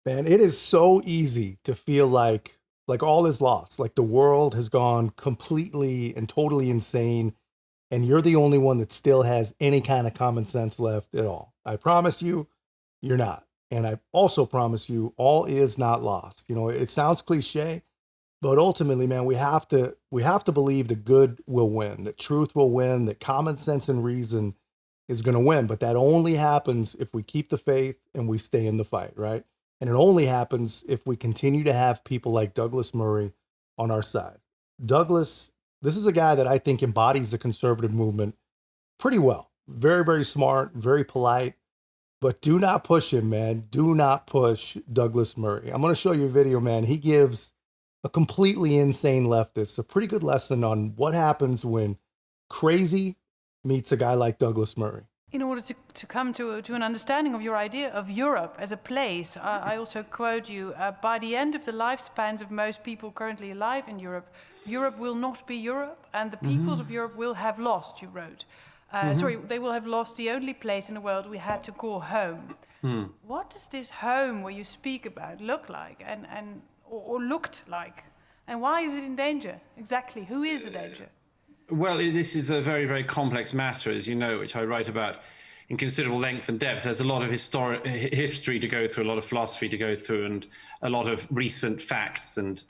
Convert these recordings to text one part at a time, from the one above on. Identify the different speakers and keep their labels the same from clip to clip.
Speaker 1: Man, it is so easy to feel like all is lost, like the world has gone completely and totally insane, and you're the only one that still has any kind of common sense left at all. I promise you, you're not. And I also promise you, all is not lost. You know, it sounds cliche, but ultimately, man, we have to believe that good will win, that truth will win, that common sense and reason is going to win. But that only happens if we keep the faith and we stay in the fight, right? And it only happens if we continue to have people like Douglas Murray on our side. Douglas, this is a guy that I think embodies the conservative movement pretty well. Very, very smart, very polite, but do not push him, man. Do not push Douglas Murray. I'm going to show you a video, man. He gives a completely insane leftist a pretty good lesson on what happens when crazy meets a guy like Douglas Murray.
Speaker 2: In order to come to an understanding of your idea of Europe as a place, I also quote you, by the end of the lifespans of most people currently alive in Europe, Europe will not be Europe, and the peoples of Europe will have lost, you wrote. Sorry, they will have lost the only place in the world we had to call home. What does this home where you speak about look like or looked like? And why is it in danger? Exactly, who is the danger?
Speaker 3: Well, this is a very, very complex matter, as you know, which I write about in considerable length and depth. There's a lot of history to go through, a lot of philosophy to go through, and a lot of recent facts and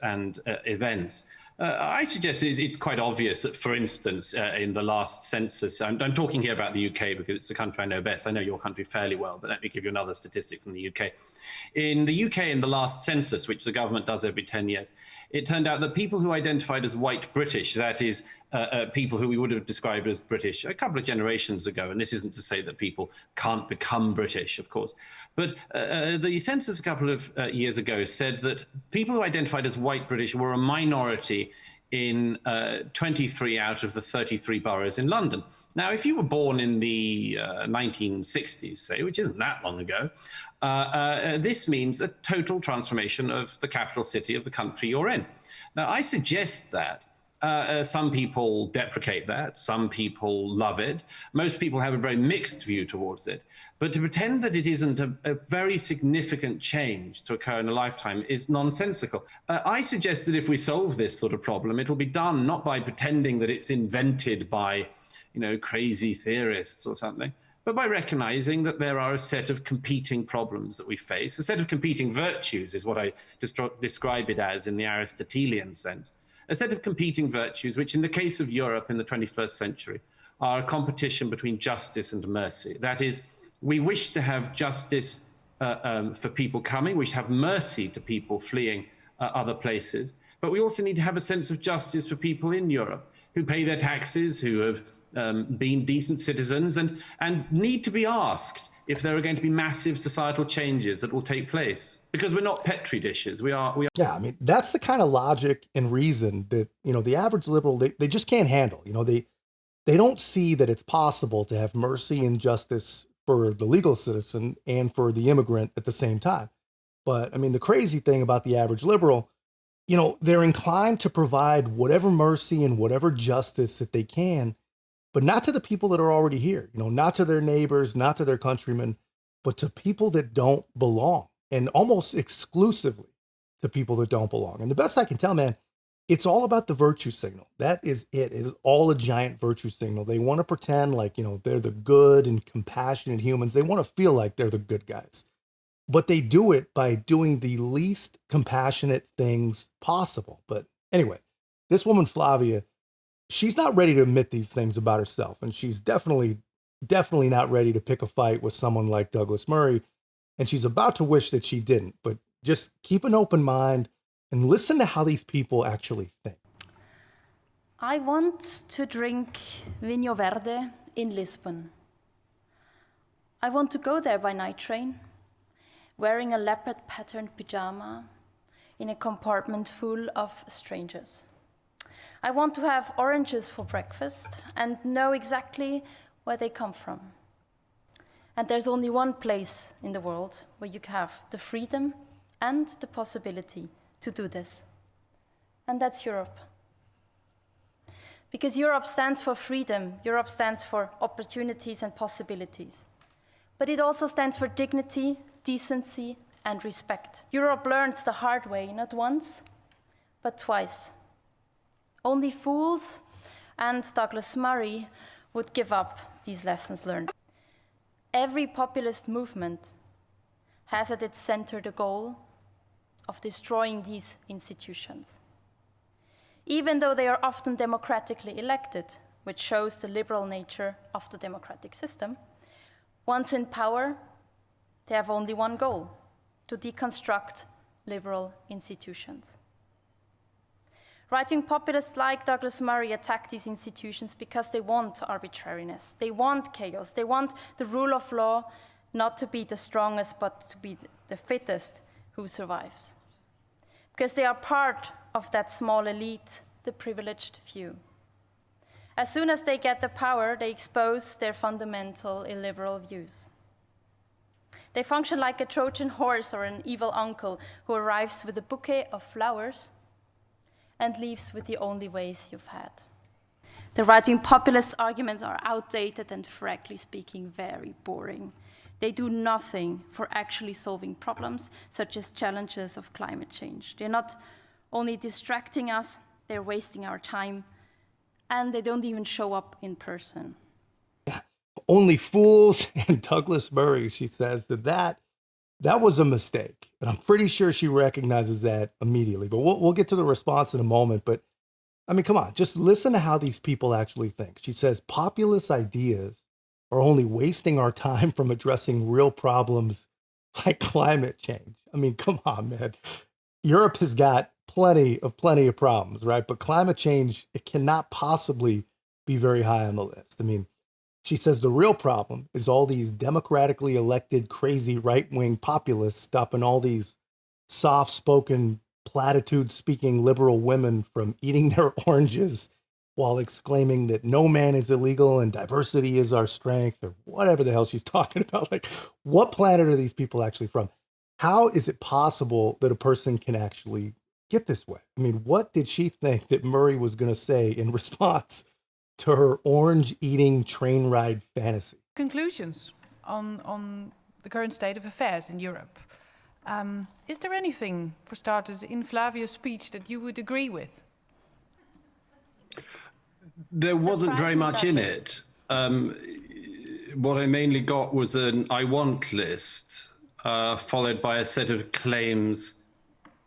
Speaker 3: events. I suggest it's quite obvious that, for instance, in the last census, I'm talking here about the UK because it's the country I know best. I know your country fairly well, but let me give you another statistic from the UK. In the UK, in the last census, which the government does every 10 years, it turned out that people who identified as white British, that is, people who we would have described as British a couple of generations ago, and this isn't to say that people can't become British, of course, but the census a couple of years ago said that people who identified as white British were a minority in 23 out of the 33 boroughs in London. Now, if you were born in the 1960s, say, which isn't that long ago, this means a total transformation of the capital city of the country you're in. Now, I suggest that some people deprecate that, some people love it, most people have a very mixed view towards it, but to pretend that it isn't a very significant change to occur in a lifetime is nonsensical. I suggest that if we solve this sort of problem, it'll be done not by pretending that it's invented by, crazy theorists or something, but by recognizing that there are a set of competing problems that we face, a set of competing virtues is what I describe it as in the Aristotelian sense. A set of competing virtues, which in the case of Europe in the 21st century, are a competition between justice and mercy. That is, we wish to have justice for people coming, we wish to have mercy to people fleeing other places, but we also need to have a sense of justice for people in Europe who pay their taxes, who have been decent citizens and need to be asked if there are going to be massive societal changes that will take place. Because we're not Petri dishes. We are.
Speaker 1: Yeah, I mean, that's the kind of logic and reason that, the average liberal, they just can't handle. They don't see that it's possible to have mercy and justice for the legal citizen and for the immigrant at the same time. But I mean, the crazy thing about the average liberal, they're inclined to provide whatever mercy and whatever justice that they can, but not to the people that are already here, not to their neighbors, not to their countrymen, but to people that don't belong, and almost exclusively to people that don't belong. And the best I can tell, man, it's all about the virtue signal. That is it. It is all a giant virtue signal. They want to pretend like, they're the good and compassionate humans. They want to feel like they're the good guys. But they do it by doing the least compassionate things possible. But anyway, this woman, Flavia, she's not ready to admit these things about herself. And she's definitely not ready to pick a fight with someone like Douglas Murray. And she's about to wish that she didn't. But just keep an open mind and listen to how these people actually think.
Speaker 4: I want to drink Vinho Verde in Lisbon. I want to go there by night train, wearing a leopard-patterned pyjama in a compartment full of strangers. I want to have oranges for breakfast and know exactly where they come from. And there's only one place in the world where you have the freedom and the possibility to do this. And that's Europe. Because Europe stands for freedom, Europe stands for opportunities and possibilities. But it also stands for dignity, decency, and respect. Europe learned the hard way, not once, but twice. Only fools and Douglas Murray would give up these lessons learned. Every populist movement has at its center the goal of destroying these institutions. Even though they are often democratically elected, which shows the liberal nature of the democratic system, once in power, they have only one goal: to deconstruct liberal institutions. Right-wing populists like Douglas Murray attack these institutions because they want arbitrariness, they want chaos, they want the rule of law not to be the strongest, but to be the fittest who survives. Because they are part of that small elite, the privileged few. As soon as they get the power, they expose their fundamental illiberal views. They function like a Trojan horse or an evil uncle who arrives with a bouquet of flowers and leaves with the only ways you've had. The right-wing populist arguments are outdated and, frankly speaking, very boring. They do nothing for actually solving problems, such as challenges of climate change. They're not only distracting us, they're wasting our time, and they don't even show up in person.
Speaker 1: Only fools and Douglas Murray, she says that was a mistake. And I'm pretty sure she recognizes that immediately. But we'll get to the response in a moment. But I mean, come on, just listen to how these people actually think. She says populist ideas are only wasting our time from addressing real problems like climate change. I mean, come on, man. Europe has got plenty of problems, right? But climate change, it cannot possibly be very high on the list. I mean, she says the real problem is all these democratically elected, crazy right-wing populists stopping all these soft-spoken, platitude-speaking liberal women from eating their oranges while exclaiming that no man is illegal and diversity is our strength, or whatever the hell she's talking about. Like, what planet are these people actually from? How is it possible that a person can actually get this way? I mean, what did she think that Murray was going to say in response to her orange-eating train ride fantasy?
Speaker 2: Conclusions on the current state of affairs in Europe. Is there anything, for starters, in Flavia's speech that you would agree with?
Speaker 3: There wasn't very much in it. What I mainly got was an I want list, followed by a set of claims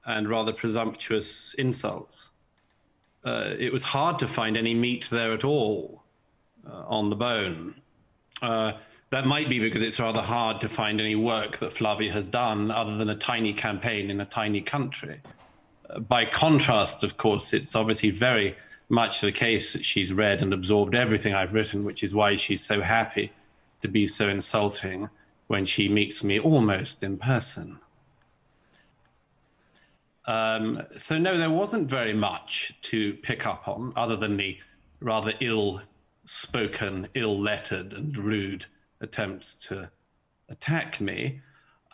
Speaker 3: and rather presumptuous insults. It was hard to find any meat there at all on the bone. That might be because it's rather hard to find any work that Flavia has done other than a tiny campaign in a tiny country. By contrast, of course, it's obviously very much the case that she's read and absorbed everything I've written, which is why she's so happy to be so insulting when she meets me almost in person. So no, there wasn't very much to pick up on other than the rather ill-spoken, ill-lettered and rude attempts to attack me.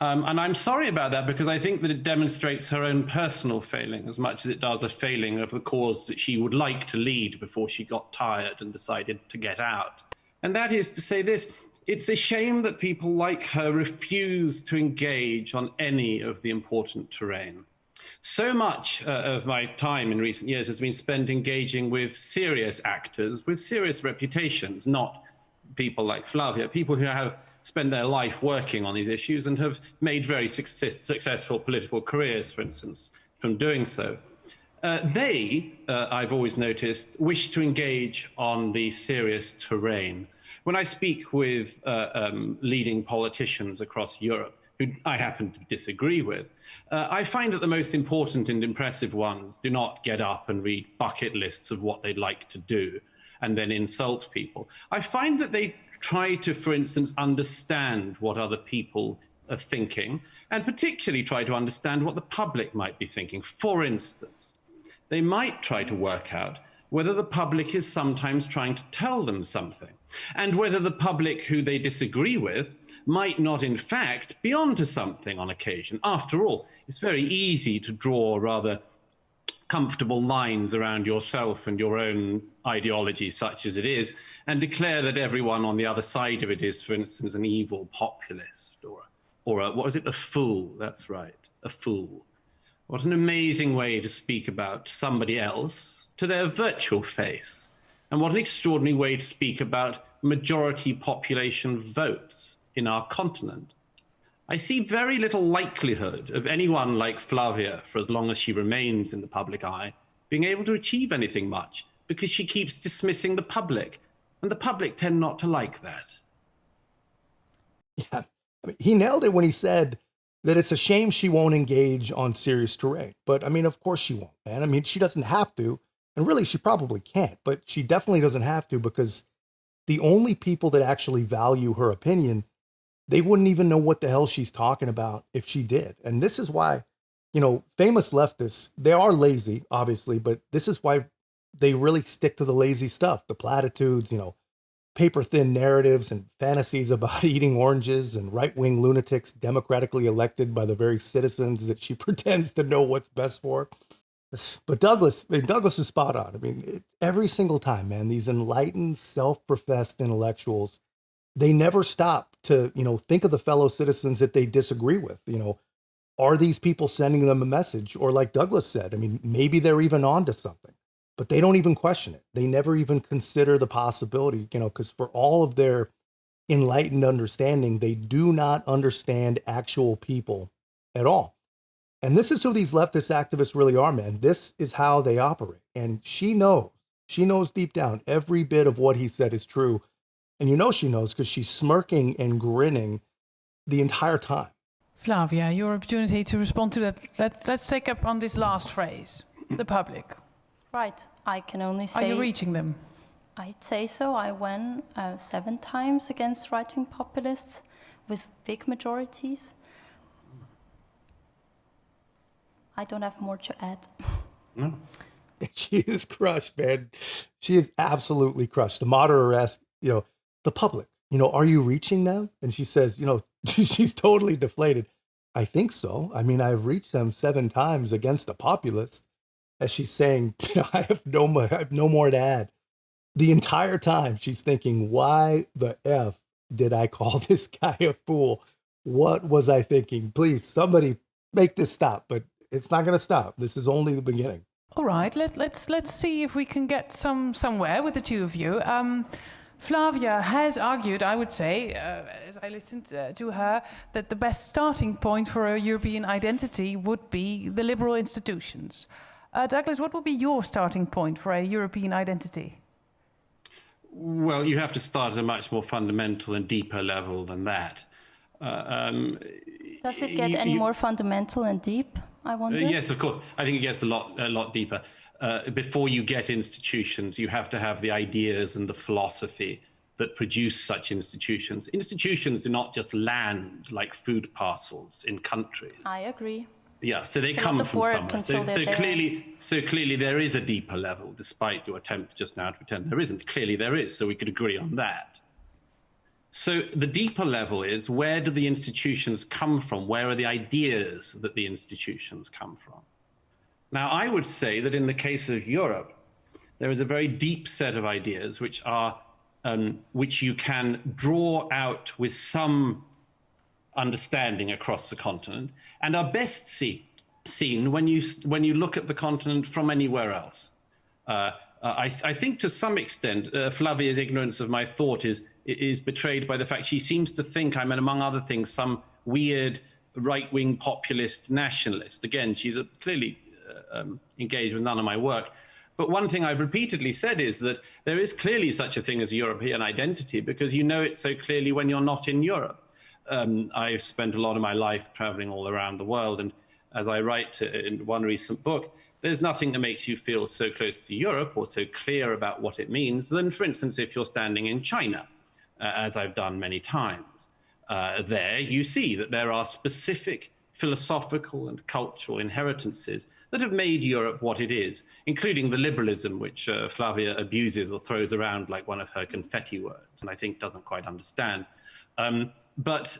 Speaker 3: And I'm sorry about that because I think that it demonstrates her own personal failing as much as it does a failing of the cause that she would like to lead before she got tired and decided to get out. And that is to say this: it's a shame that people like her refuse to engage on any of the important terrain. So much of my time in recent years has been spent engaging with serious actors with serious reputations, not people like Flavia, people who have spent their life working on these issues and have made very successful political careers, for instance, from doing so. I've always noticed, wish to engage on the serious terrain. When I speak with leading politicians across Europe, who I happen to disagree with, I find that the most important and impressive ones do not get up and read bucket lists of what they'd like to do and then insult people. I find that they try to, for instance, understand what other people are thinking, and particularly try to understand what the public might be thinking. For instance, they might try to work out whether the public is sometimes trying to tell them something, and whether the public who they disagree with might not, in fact, be onto something on occasion. After all, it's very easy to draw rather comfortable lines around yourself and your own ideology, such as it is, and declare that everyone on the other side of it is, for instance, an evil populist or or what is it? A fool. That's right, a fool. What an amazing way to speak about somebody else to their virtual face. And what an extraordinary way to speak about majority population votes in our continent. I see very little likelihood of anyone like Flavia, for as long as she remains in the public eye, being able to achieve anything much, because she keeps dismissing the public, and the public tend not to like that.
Speaker 1: Yeah, I mean, he nailed it when he said that it's a shame she won't engage on serious terrain. But I mean, of course she won't, man. I mean, she doesn't have to, and really she probably can't, but she definitely doesn't have to, because the only people that actually value her opinion, they wouldn't even know what the hell she's talking about if she did. And this is why, you know, famous leftists, they are lazy, obviously, but this is why they really stick to the lazy stuff, the platitudes, you know, paper thin narratives and fantasies about eating oranges and right-wing lunatics democratically elected by the very citizens that she pretends to know what's best for. But Douglas is spot on. I mean, every single time, man, these enlightened, self-professed intellectuals, they never stop to, you know, think of the fellow citizens that they disagree with. You know, are these people sending them a message? Or like Douglas said, I mean, maybe they're even onto something, but they don't even question it. They never even consider the possibility, you know, because for all of their enlightened understanding, they do not understand actual people at all. And this is who these leftist activists really are, man. This is how they operate. And she knows deep down every bit of what he said is true. And you know she knows because she's smirking and grinning the entire time.
Speaker 2: Flavia, your opportunity to respond to that. Let's take up on this last phrase, the public.
Speaker 4: Right, I can only say...
Speaker 2: Are you reaching them?
Speaker 4: I'd say so. I won 7 times against right-wing populists with big majorities. I don't have more to add.
Speaker 3: No.
Speaker 1: She is crushed, man. She is absolutely crushed. The moderator asked, you know, the public, you know, are you reaching them? And she says, you know, she's totally deflated. I think so. I mean, I've reached them 7 times against the populists. As she's saying, you know, I have no more to add. The entire time she's thinking, why the F did I call this guy a fool? What was I thinking? Please, somebody make this stop. But it's not going to stop. This is only the beginning.
Speaker 2: All right, let's see if we can get somewhere with the two of you. Flavia has argued, I would say, as I listened to her, that the best starting point for a European identity would be the liberal institutions. Douglas, what would be your starting point for a European identity?
Speaker 3: Well, you have to start at a much more fundamental and deeper level than that.
Speaker 4: Does it get any more fundamental and deep, I wonder?
Speaker 3: Yes, of course. I think it gets a lot deeper. Before you get institutions, you have to have the ideas and the philosophy that produce such institutions. Institutions do not just land like food parcels in countries.
Speaker 4: I agree.
Speaker 3: Yeah, so they come from somewhere. So clearly there is a deeper level, despite your attempt just now to pretend there isn't. Clearly there is, so we could agree on that. So the deeper level is, where do the institutions come from? Where are the ideas that the institutions come from? Now, I would say that in the case of Europe, there is a very deep set of ideas which are which you can draw out with some understanding across the continent, and are best seen when you look at the continent from anywhere else. I think to some extent Flavia's ignorance of my thought is betrayed by the fact she seems to think I'm, among other things, some weird right-wing populist nationalist. Again, she's clearly engaged with none of my work. But one thing I've repeatedly said is that there is clearly such a thing as a European identity, because you know it so clearly when you're not in Europe. I've spent a lot of my life traveling all around the world, and as I write in one recent book, there's nothing that makes you feel so close to Europe or so clear about what it means than, for instance, if you're standing in China, as I've done many times. There you see that there are specific philosophical and cultural inheritances that have made Europe what it is, including the liberalism which Flavia abuses or throws around like one of her confetti words, and I think doesn't quite understand. But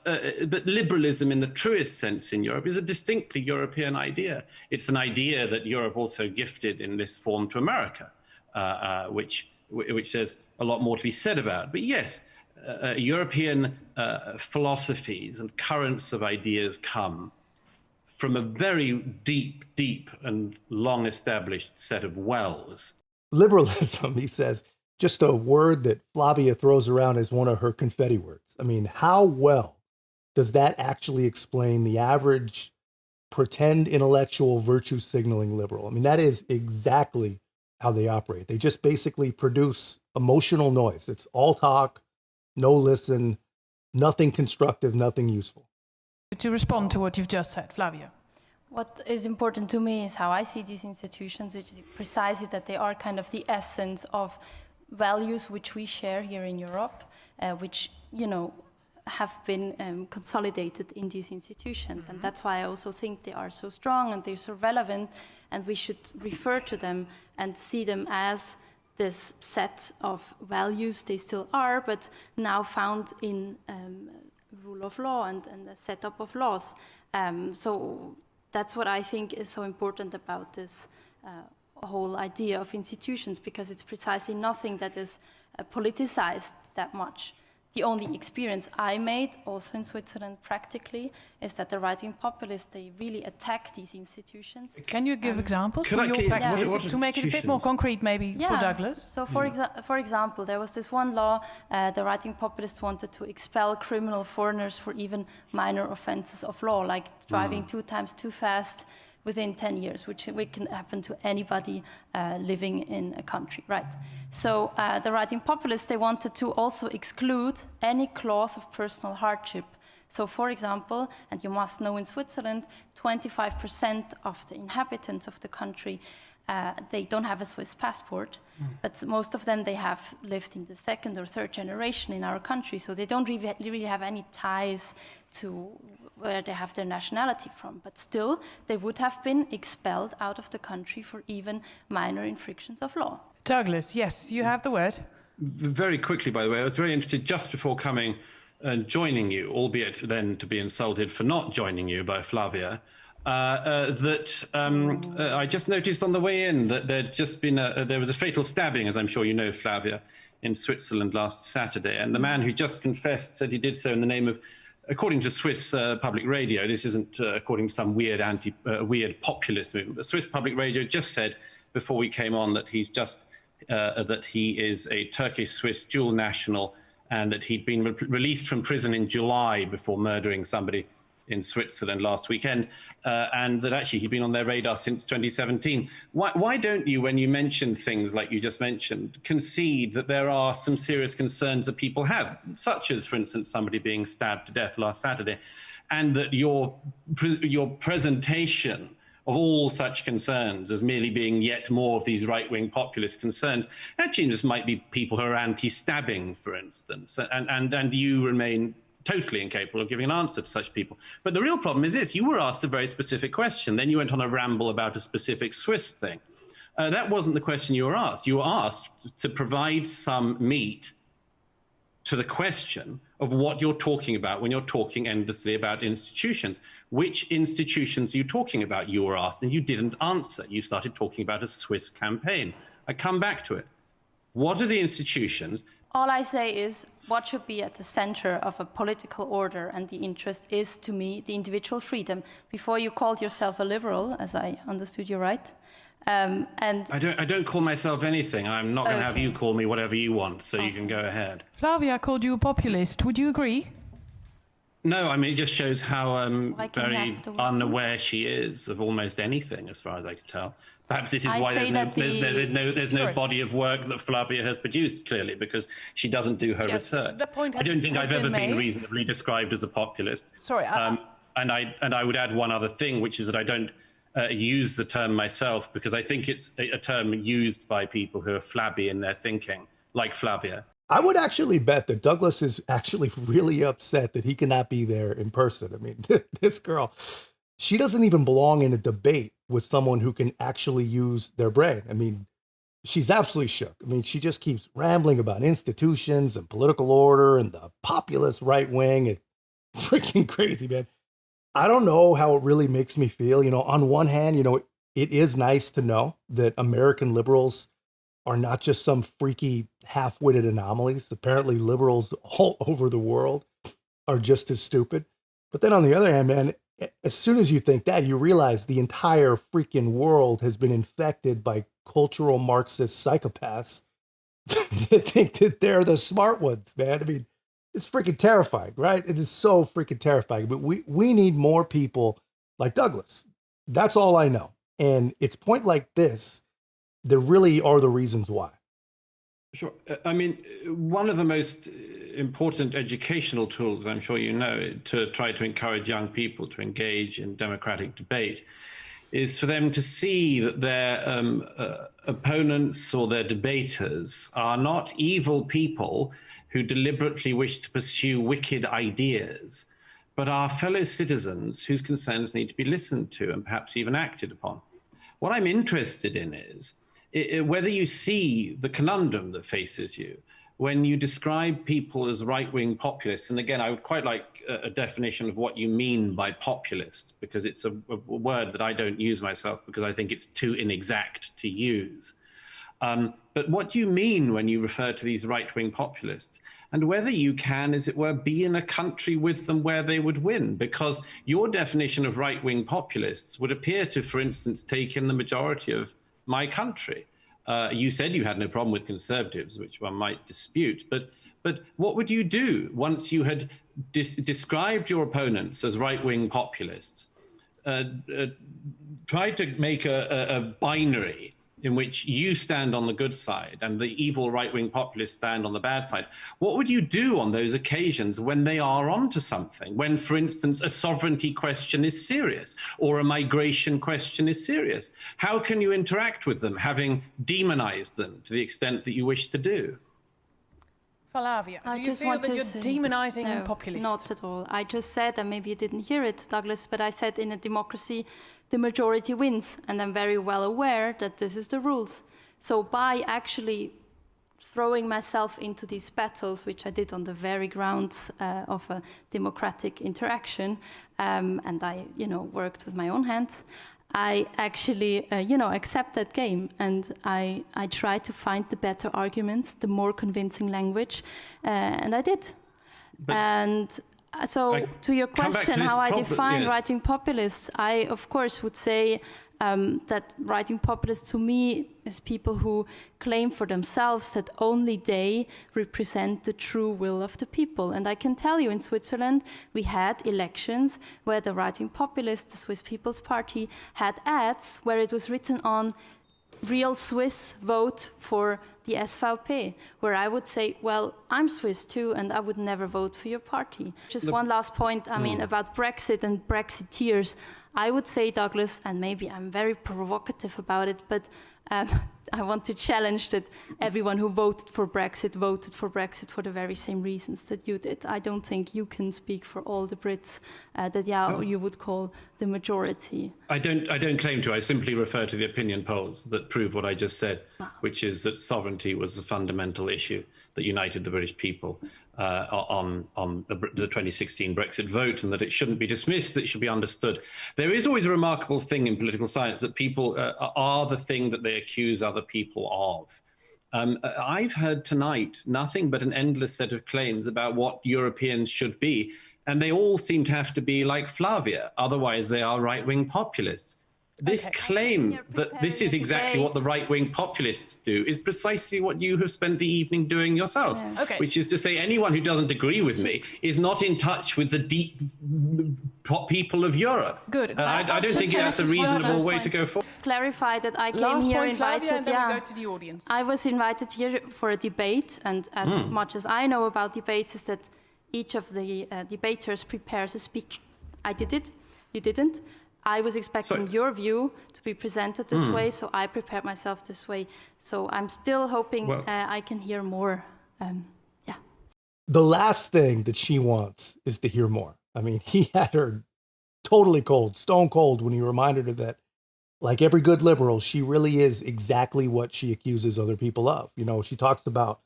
Speaker 3: liberalism in the truest sense in Europe is a distinctly European idea. It's an idea that Europe also gifted in this form to America, which there's a lot more to be said about. But yes, European philosophies and currents of ideas come from a very deep and long established set of wells.
Speaker 1: Liberalism, he says, just a word that Flavia throws around as one of her confetti words. I mean, how well does that actually explain the average pretend intellectual virtue signaling liberal? I mean, that is exactly how they operate. They just basically produce emotional noise. It's all talk, no listen, nothing constructive, nothing useful.
Speaker 2: To respond to what you've just said, Flavia.
Speaker 4: What is important to me is how I see these institutions, which is precisely that they are kind of the essence of values which we share here in Europe, which, have been consolidated in these institutions. And that's why I also think they are so strong and they're so relevant, and we should refer to them and see them as this set of values. They still are, but now found in rule of law and the setup of laws. So that's what I think is so important about this whole idea of institutions, because it's precisely nothing that is politicized that much. The only experience I made, also in Switzerland practically, is that the right-wing populists, they really attack these institutions.
Speaker 2: Can you give examples
Speaker 3: Could
Speaker 2: from
Speaker 3: I
Speaker 2: your
Speaker 3: please-
Speaker 2: practice
Speaker 3: what
Speaker 2: to make it a bit more
Speaker 3: institutions?
Speaker 2: concrete maybe for Douglas?
Speaker 4: So for example, there was this one law, the right-wing populists wanted to expel criminal foreigners for even minor offenses of law, like driving 2 times too fast within 10 years, which can happen to anybody living in a country, right? So the right-wing populists, they wanted to also exclude any clause of personal hardship. So for example, and you must know in Switzerland, 25% of the inhabitants of the country, they don't have a Swiss passport, but most of them, they have lived in the 2nd or 3rd generation in our country, so they don't really have any ties to where they have their nationality from, but still they would have been expelled out of the country for even minor infractions of law.
Speaker 2: Douglas, yes, you have the word.
Speaker 3: Very quickly, by the way, I was very interested just before coming and joining you, albeit then to be insulted for not joining you by Flavia, I just noticed on the way in that there was a fatal stabbing, as I'm sure you know, Flavia, in Switzerland last Saturday, and the man who just confessed said he did so in the name of, according to Swiss public radio, this isn't according to some weird populist movement, but Swiss public radio just said before we came on that that he is a Turkish-Swiss dual national, and that he'd been released from prison in July before murdering somebody in Switzerland last weekend, and that actually he'd been on their radar since 2017. Why don't you, when you mention things like you just mentioned, concede that there are some serious concerns that people have, such as, for instance, somebody being stabbed to death last Saturday, and that your presentation of all such concerns as merely being yet more of these right-wing populist concerns actually just might be people who are anti-stabbing, for instance, and you remain totally incapable of giving an answer to such people. But the real problem is this: you were asked a very specific question, then you went on a ramble about a specific Swiss thing. That wasn't the question you were asked. You were asked to provide some meat to the question of what you're talking about when you're talking endlessly about institutions. Which institutions are you talking about, you were asked, and you didn't answer. You started talking about a Swiss campaign. I come back to it. What are the institutions?
Speaker 4: All I say is what should be at the center of a political order and the interest is, to me, the individual freedom. Before you called yourself a liberal, as I understood you right. And
Speaker 3: I don't call myself anything. I'm not going to have you call me whatever you want, so awesome. You can go ahead.
Speaker 2: Flavia called you a populist. Would you agree?
Speaker 3: No, I mean, it just shows how very unaware she is of almost anything, as far as I can tell. Perhaps this is why there's no body of work that Flavia has produced, clearly, because she doesn't do her research. I don't think I've ever been reasonably described as a populist.
Speaker 2: Sorry.
Speaker 3: And I would add one other thing, which is that I don't use the term myself, because I think it's a term used by people who are flabby in their thinking, like Flavia.
Speaker 1: I would actually bet that Douglas is actually really upset that he cannot be there in person. I mean, this girl, she doesn't even belong in a debate with someone who can actually use their brain. I mean, she's absolutely shook. I mean, she just keeps rambling about institutions and political order and the populist right wing. It's freaking crazy, man. I don't know how it really makes me feel. On one hand, it is nice to know that American liberals are not just some freaky half-witted anomalies. Apparently liberals all over the world are just as stupid. But then on the other hand, man, as soon as you think that, you realize the entire freaking world has been infected by cultural Marxist psychopaths to think that they're the smart ones, man. I mean, it's freaking terrifying, right? It is so freaking terrifying. But we need more people like Douglas. That's all I know. And it's point like this that really are the reasons why.
Speaker 3: Sure. I mean, one of the most important educational tools, I'm sure you know, to try to encourage young people to engage in democratic debate is for them to see that their opponents or their debaters are not evil people who deliberately wish to pursue wicked ideas, but are fellow citizens whose concerns need to be listened to and perhaps even acted upon. What I'm interested in is whether you see the conundrum that faces you when you describe people as right-wing populists. And again, I would quite like a definition of what you mean by populist, because it's a word that I don't use myself because I think it's too inexact to use. But what do you mean when you refer to these right-wing populists? And whether you can, as it were, be in a country with them where they would win, because your definition of right-wing populists would appear to, for instance, take in the majority of my country. You said you had no problem with conservatives, which one might dispute, but what would you do once you had described your opponents as right-wing populists, tried to make a binary in which you stand on the good side and the evil right-wing populists stand on the bad side? What would you do on those occasions when they are onto something? When, for instance, a sovereignty question is serious or a migration question is serious? How can you interact with them, having demonized them to the extent that you wish to do?
Speaker 2: Flavia, do you feel that you're demonizing populists?
Speaker 4: Not at all. I just said, and maybe you didn't hear it, Douglas, but I said in a democracy, the majority wins, and I'm very well aware that this is the rules. So by actually throwing myself into these battles, which I did on the very grounds of a democratic interaction, and I, worked with my own hands, I actually, accept that game, and I try to find the better arguments, the more convincing language, and I did. So to your question, how I define right-wing populists, I, of course, would say that right-wing populists to me is people who claim for themselves that only they represent the true will of the people. And I can tell you, in Switzerland, we had elections where the right-wing populists, the Swiss People's Party, had ads where it was written on real Swiss vote for the SVP, where I would say, well, I'm Swiss too, and I would never vote for your party. Just one last point, about Brexit and Brexiteers. I would say, Douglas, and maybe I'm very provocative about it, but I want to challenge that everyone who voted for Brexit for the very same reasons that you did. I don't think you can speak for all the Brits that you would call the majority.
Speaker 3: I don't claim to. I simply refer to the opinion polls that prove what I just said, which is that sovereignty was the fundamental issue that united the British people on the 2016 Brexit vote, and that it shouldn't be dismissed, that it should be understood. There is always a remarkable thing in political science, that people are the thing that they accuse other people of. I've heard tonight nothing but an endless set of claims about what Europeans should be, and they all seem to have to be like Flavia, otherwise they are right-wing populists. This claim that this is exactly what the right-wing populists do is precisely what you have spent the evening doing yourself, which is to say anyone who doesn't agree with me is not in touch with the deep people of Europe.
Speaker 2: Good.
Speaker 3: I don't think that's a reasonable way to go forward.
Speaker 4: Just clarify that I came here invited.
Speaker 2: And then we go to the audience.
Speaker 4: I was invited here for a debate, and as much as I know about debates is that each of the debaters prepares a speech. I did it. You didn't. I was expecting your view to be presented this way, so I prepared myself this way. So I'm still hoping I can hear more.
Speaker 1: The last thing that she wants is to hear more. I mean, he had her totally cold, stone cold, when he reminded her that, like every good liberal, she really is exactly what she accuses other people of. She talks about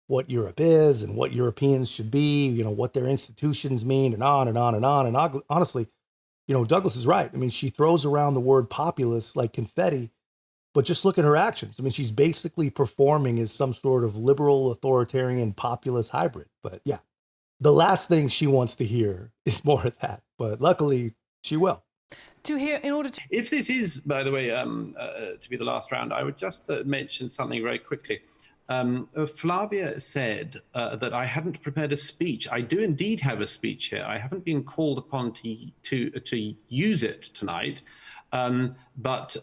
Speaker 1: what Europe is and what Europeans should be, what their institutions mean, and on and on and on. And honestly, Douglas is right. I mean, she throws around the word populist like confetti, But just look at her actions. I mean, she's basically performing as some sort of liberal, authoritarian, populist hybrid. But yeah, the last thing she wants to hear is more of that. But luckily, she will.
Speaker 2: To hear, in order to...
Speaker 3: If this is, by the way, to be the last round, I would just mention something very quickly. Flavia said that I hadn't prepared a speech. I do indeed have a speech here. I haven't been called upon to use it tonight, but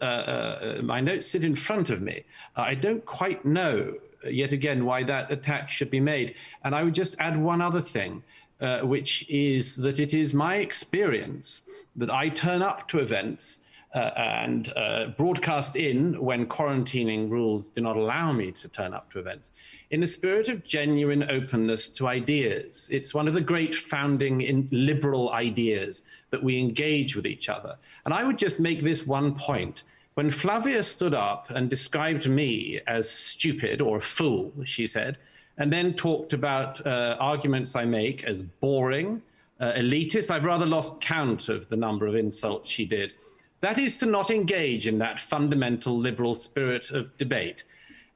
Speaker 3: my notes sit in front of me. I don't quite know, yet again, why that attack should be made. And I would just add one other thing, which is that it is my experience that I turn up to events and broadcast in when quarantining rules do not allow me to turn up to events, in a spirit of genuine openness to ideas. It's one of the great founding liberal ideas that we engage with each other. And I would just make this one point. When Flavia stood up and described me as stupid or a fool, she said, and then talked about arguments I make as boring, elitist, I've rather lost count of the number of insults she did. That is to not engage in that fundamental liberal spirit of debate.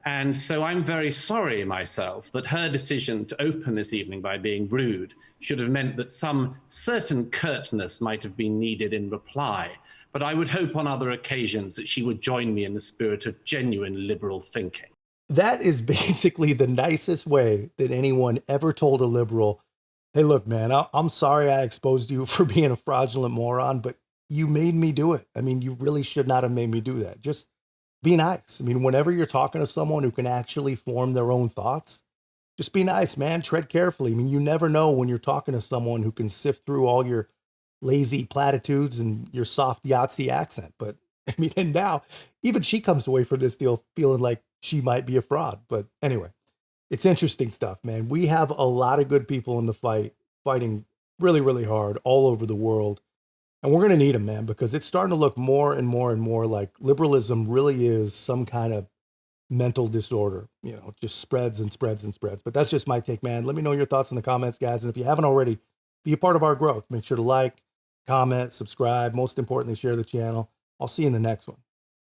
Speaker 3: And so I'm very sorry myself that her decision to open this evening by being rude should have meant that some certain curtness might have been needed in reply. But I would hope on other occasions that she would join me in the spirit of genuine liberal thinking.
Speaker 1: That is basically the nicest way that anyone ever told a liberal, hey, look, man, I'm sorry I exposed you for being a fraudulent moron, but you made me do it. I mean, you really should not have made me do that. Just be nice. I mean, whenever you're talking to someone who can actually form their own thoughts, just be nice, man. Tread carefully. I mean, you never know when you're talking to someone who can sift through all your lazy platitudes and your soft Yahtzee accent. But I mean, and now even she comes away from this deal feeling like she might be a fraud. But anyway, it's interesting stuff, man. We have a lot of good people in the fight, fighting really, really hard all over the world. And we're going to need them, man, because it's starting to look more and more and more like liberalism really is some kind of mental disorder, you know, just spreads and spreads and spreads. But that's just my take, man. Let me know your thoughts in the comments, guys. And if you haven't already, be a part of our growth. Make sure to like, comment, subscribe. Most importantly, share the channel. I'll see you in the next one.